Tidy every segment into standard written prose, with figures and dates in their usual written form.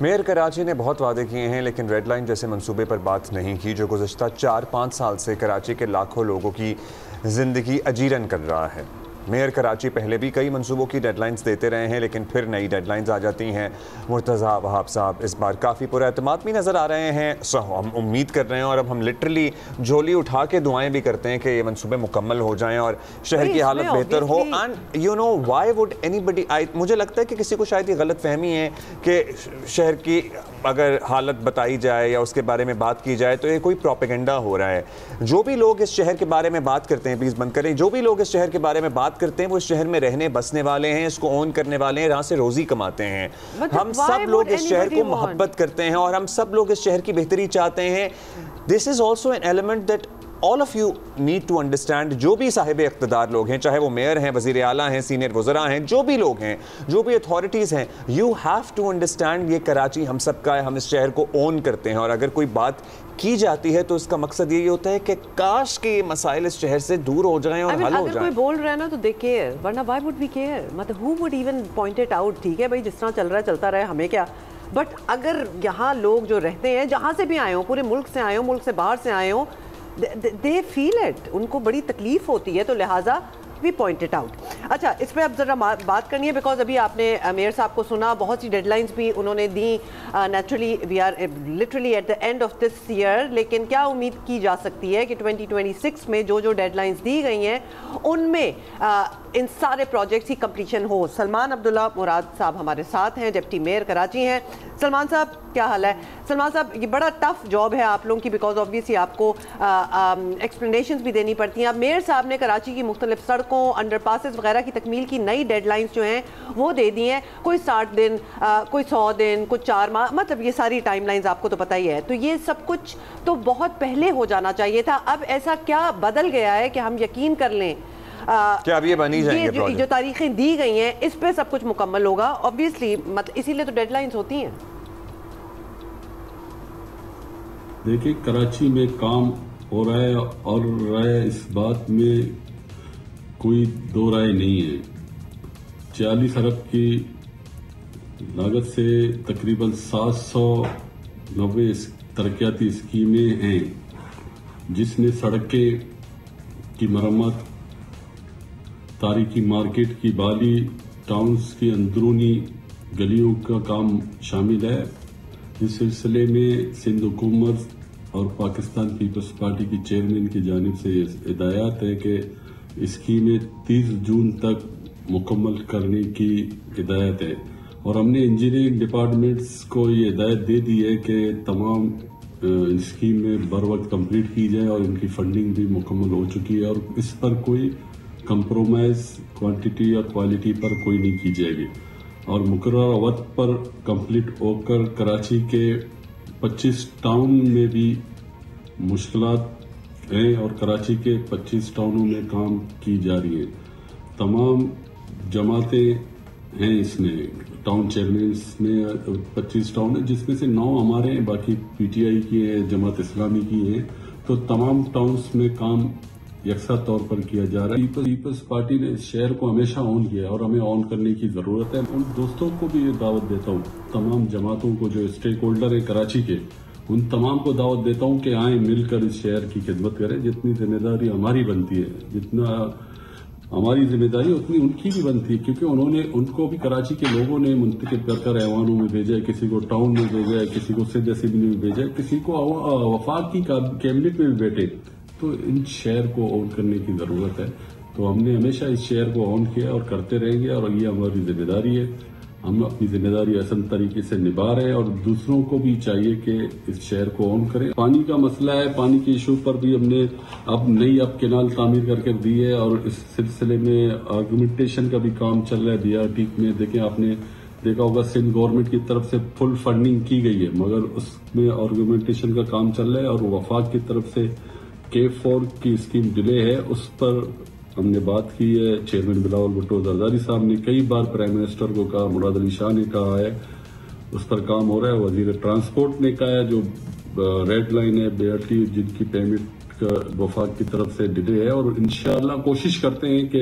Mayor Karachi نے بہت وعدے کیے ہیں لیکن ریڈ لائن جیسے منصوبے پر بات نہیں کی جو گزشتہ 4-5 سال سے کراچی کے لاکھوں لوگوں کی زندگی اجیرن کر رہا ہے۔ میئر کراچی پہلے بھی کئی منصوبوں کی ڈیڈ لائنز دیتے رہے ہیں لیکن پھر نئی ڈیڈ لائنز آ جاتی ہیں۔ مرتضی وہاب صاحب اس بار کافی پر اعتماد بھی نظر آ رہے ہیں، ہم امید کر رہے ہیں اور اب ہم لٹرلی جھولی اٹھا کے دعائیں بھی کرتے ہیں کہ یہ منصوبے مکمل ہو جائیں اور شہر کی حالت بہتر ہو۔ And you know why would anybody, مجھے لگتا ہے کہ کسی کو شاید یہ غلط فہمی ہے کہ شہر کی اگر حالت بتائی جائے یا اس کے بارے میں بات کی جائے تو یہ کوئی پروپیگنڈا ہو رہا ہے۔ جو بھی لوگ اس شہر کے بارے میں بات کرتے ہیں، پلیز بند کریں، جو بھی لوگ اس شہر کے بارے میں بات کرتے ہیں وہ اس شہر میں رہنے بسنے والے ہیں، اس کو اون کرنے والے ہیں، یہاں سے روزی کماتے ہیں۔ ہم سب لوگ اس شہر کو محبت کرتے ہیں اور ہم سب لوگ اس شہر کی بہتری چاہتے ہیں۔ This is also an element that all of you need to understand۔ جو بھی صاحب اقتدار لوگ ہیں، چاہے وہ میئر ہیں، وزیر اعلیٰ ہیں، سینئر وزراء ہیں، جو بھی لوگ ہیں، جو بھی اتھارٹیز ہیں، you have to understand یہ کراچی ہم سب کا ہے، ہم اس شہر کو اون کرتے ہیں اور اگر کوئی بات کی جاتی ہے تو اس کا مقصد یہی ہوتا ہے کہ کاش کے یہ مسائل اس شہر سے دور ہو جائیں اور حل ہو جائیں۔ اگر کوئی بول رہا ہے نا تو they care، ورنہ why would we care؟ مطلب who would even point it out؟ ٹھیک ہے بھائی، جس طرح چل رہا ہے چلتا رہے، ہمیں کیا۔ بٹ اگر یہاں لوگ جو رہتے ہیں، جہاں سے بھی آئے ہوں، پورے ملک سے آئے ہوں، ملک سے باہر سے آئے ہوں، they feel it، ان کو بڑی تکلیف ہوتی ہے، تو لہٰذا we point it out۔ اچھا، اس پہ اب ذرا بات کرنی ہے بیکاز ابھی آپ نے میئر صاحب کو سنا، بہت سی ڈیڈ لائنز بھی انہوں نے دیں۔ Naturally we are literally at the end of this year, لیکن کیا امید کی جا سکتی ہے کہ 2026 میں جو ڈیڈ لائنز دی گئی ہیں ان میں ان سارے پروجیکٹس کی کمپلیشن ہو؟ سلمان عبداللہ مراد صاحب ہمارے ساتھ ہیں، ڈپٹی میئر کراچی ہیں۔ سلمان صاحب کیا حال ہے؟ سلمان صاحب، یہ بڑا ٹف جاب ہے آپ لوگوں کی بیکاز آبویسلی آپ کو ایکسپلینیشنز بھی دینی پڑتی ہیں۔ اب میئر صاحب نے کراچی کی مختلف سڑکوں، انڈر پاسز وغیرہ کی تکمیل کی نئی ڈیڈ لائنز جو ہیں وہ دے دی ہیں، کوئی 60 دن، کوئی 100 دن، کوئی 4 ماہ، مطلب یہ ساری ٹائم لائنز آپ کو تو پتہ ہی ہے۔ تو یہ سب کچھ تو بہت پہلے ہو جانا چاہیے تھا، اب ایسا کیا بدل گیا ہے کہ ہم یقین کر لیں کہ اب یہ بنی جائیں گے؟ جو تاریخیں دی گئی ہیں اس پہ سب کچھ مکمل ہوگا obviously، مطلب اسی لیے تو ڈیڈ لائنز ہوتی ہیں۔ دیکھیں، کراچی میں کام ہو رہا ہے اور رائے اس بات میں کوئی دو رائے نہیں ہے۔ 40 ارب کی لاگت سے تقریباً 790 ترقیاتی اسکیمیں ہیں جس میں سڑکیں کی مرمت، تاریخی مارکیٹ کی بحالی، ٹاؤنز کی اندرونی گلیوں کا کام شامل ہے۔ اس سلسلے میں سندھ حکومت اور پاکستان پیپلز پارٹی کی چیئرمین کی جانب سے ہدایات ہے کہ اسکیمیں 30 جون تک مکمل کرنے کی ہدایت ہے اور ہم نے انجینئرنگ ڈپارٹمنٹس کو یہ ہدایت دے دی ہے کہ تمام اسکیمیں بر وقت کمپلیٹ کی جائیں اور ان کی فنڈنگ بھی مکمل ہو چکی ہے اور اس پر کوئی کمپرومائز کوانٹٹی اور کوالٹی پر کوئی نہیں کی جائے گی اور مقررہ وقت پر کمپلیٹ ہو کر کراچی کے 25 ٹاؤن میں بھی مشکلات ہیں اور کراچی کے 25 ٹاؤنوں میں کام کی جا رہی ہے۔ تمام جماعتیں ہیں اس میں، ٹاؤن چیئرمینس میں 25 ٹاؤن ہیں جس میں سے 9 ہمارے ہیں، باقی پی ٹی آئی کی ہیں، جماعت اسلامی کی ہیں، تو تمام ٹاؤنز میں کام یکساں طور پر کیا جا رہا ہے۔ پیپلز پارٹی نے اس شہر کو ہمیشہ آن کیا اور ہمیں آن کرنے کی ضرورت ہے۔ ان دوستوں کو بھی یہ دعوت دیتا ہوں، تمام جماعتوں کو جو اسٹیک ہولڈر ہیں کراچی کے، ان تمام کو دعوت دیتا ہوں کہ آئیں مل کر اس شہر کی خدمت کریں۔ جتنی ذمہ داری ہماری بنتی ہے، جتنا ہماری ذمہ داری اتنی ان کی بھی بنتی ہے، کیونکہ ان کو بھی کراچی کے لوگوں نے منتخب کر کر ایوانوں میں بھیجا ہے، کسی کو ٹاؤن میں بھیجا ہے، کسی کو سندھ اسمبلی میں بھیجا ہے، کسی کو وفاق کی کیبنٹ میں بھی بیٹھے، تو ان شہر کو آن کرنے کی ضرورت ہے۔ تو ہم نے ہمیشہ اس شہر کو آن کیا اور کرتے رہیں گے اور یہ ہماری ذمہ داری ہے۔ ہم اپنی ذمہ داری احسن طریقے سے نبھا رہے ہیں اور دوسروں کو بھی چاہیے کہ اس شہر کو آن کریں۔ پانی کا مسئلہ ہے، پانی کے ایشو پر بھی ہم نے اب نئی کینال تعمیر کر کے دی ہے اور اس سلسلے میں آرگومنٹیشن کا بھی کام چل رہا ہے بی آر ٹی میں۔ دیکھیں، آپ نے دیکھا ہوگا سندھ گورنمنٹ کی طرف سے فل فنڈنگ کی گئی ہے مگر اس میں آرگومنٹیشن کا کام چل رہا ہے اور وفاق کی طرف سے K4 کی اسکیم ڈیلے ہے، اس پر ہم نے بات کی ہے۔ چیئرمین بلاول بھٹو زرداری صاحب نے کئی بار پرائم منسٹر کو کہا، مراد علی شاہ نے کہا ہے، اس پر کام ہو رہا ہے۔ وزیر ٹرانسپورٹ نے کہا ہے جو ریڈ لائن ہے BRT جن کی پیمنٹ کا وفاق کی طرف سے ڈیلے ہے اور انشاءاللہ کوشش کرتے ہیں کہ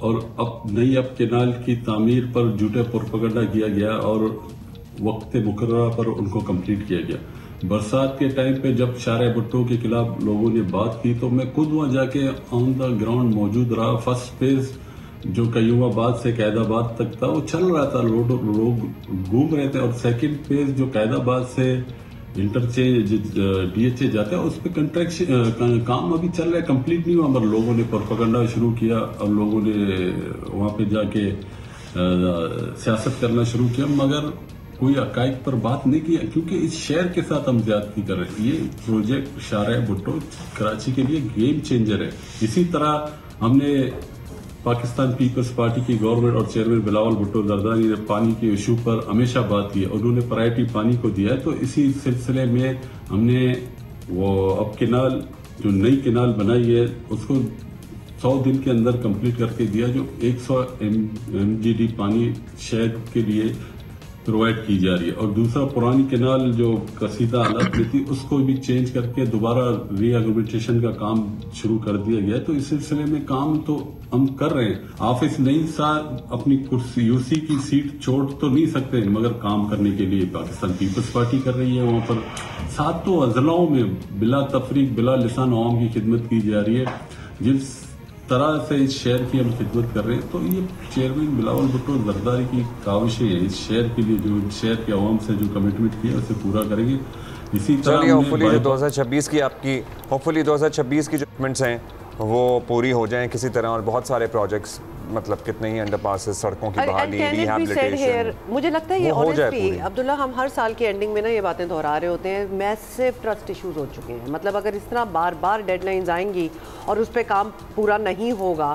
اور اب کینال کی تعمیر پر جھوٹا پروپیگنڈا کیا گیا اور وقت مقررہ پر ان کو کمپلیٹ کیا گیا. برسات کے ٹائم پہ جب شارع بھٹو کے خلاف لوگوں نے بات کی تو میں خود وہاں جا کے آن دا گراؤنڈ موجود رہا. فرسٹ فیز جو قیوم آباد سے قائد آباد تک تھا وہ چل رہا تھا, لوگ گھوم رہے تھے, اور سیکنڈ فیز جو قائد آباد سے انٹرچینج ڈی ایچ اے جاتا ہے اس پہ کنسٹرکشن کام ابھی چل رہا ہے, کمپلیٹ نہیں ہوا, مگر لوگوں نے پروپیگنڈا شروع کیا اور لوگوں نے وہاں پہ جا کے سیاست کرنا شروع کیا, مگر کوئی حقائق پر بات نہیں کیا, کیونکہ اس شہر کے ساتھ ہم زیادتی کر رہے ہیں. یہ پروجیکٹ شارع بھٹو کراچی کے لیے گیم چینجر ہے. اسی طرح ہم نے پاکستان پیپلز پارٹی کی گورنمنٹ اور چیئرمین بلاول بھٹو زرداری نے پانی کے ایشو پر ہمیشہ بات کی, انہوں نے پرائرٹی پانی کو دیا ہے. تو اسی سلسلے میں ہم نے وہ اب کینال جو نئی کینال بنائی ہے اس کو 100 دن کے اندر کمپلیٹ کر کے دیا, جو 100 MGD پانی شہر کے لیے پرووائڈ کی جا رہی ہے. اور دوسرا پرانی کینال جو کسیدہ حالت میں تھی اس کو بھی چینج کر کے دوبارہ ری ایگریمنٹیشن کا کام شروع کر دیا گیا. تو اس سلسلے میں کام تو ہم کر رہے ہیں. حافظ نعیم صاحب اپنی کرسی یو سی کی سیٹ چھوڑ تو نہیں سکتے, مگر کام کرنے کے لیے پاکستان پیپلز پارٹی کر رہی ہے. وہاں پر ساتوں اضلاعوں میں بلا تفریق بلا لسان عوام کی خدمت کی جا رہی ہے. جس طرح سے اس شہر کی ہم خدمت کر رہے ہیں, تو یہ چیئرمین بلاول بھٹو زرداری کی کاوشیں ہیں اس شہر کے لیے, جو شہر کے عوام سے جو کمٹمنٹ کیا اسے پورا کریں گے. اسی طرح ہوپفلی جو 2026 کی آپ کی ہوپفلی 2026 کی جو کمٹمنٹس ہیں وہ پوری ہو جائیں کسی طرح, اور بہت سارے پروجیکٹس مطلب کتنے ہی انڈر پاسز, سڑکوں کی بحالی, ریہیبلیٹیشن, مجھے لگتا ہے یہ آنیسٹلی عبداللہ ہم ہر سال کی اینڈنگ میں نا یہ باتیں دہرا رہے ہوتے ہیں. میسو ٹرسٹ ایشوز ہو چکے ہیں. مطلب اگر اس طرح بار بار ڈیڈ لائنز آئیں گی اور اس پہ کام پورا نہیں ہوگا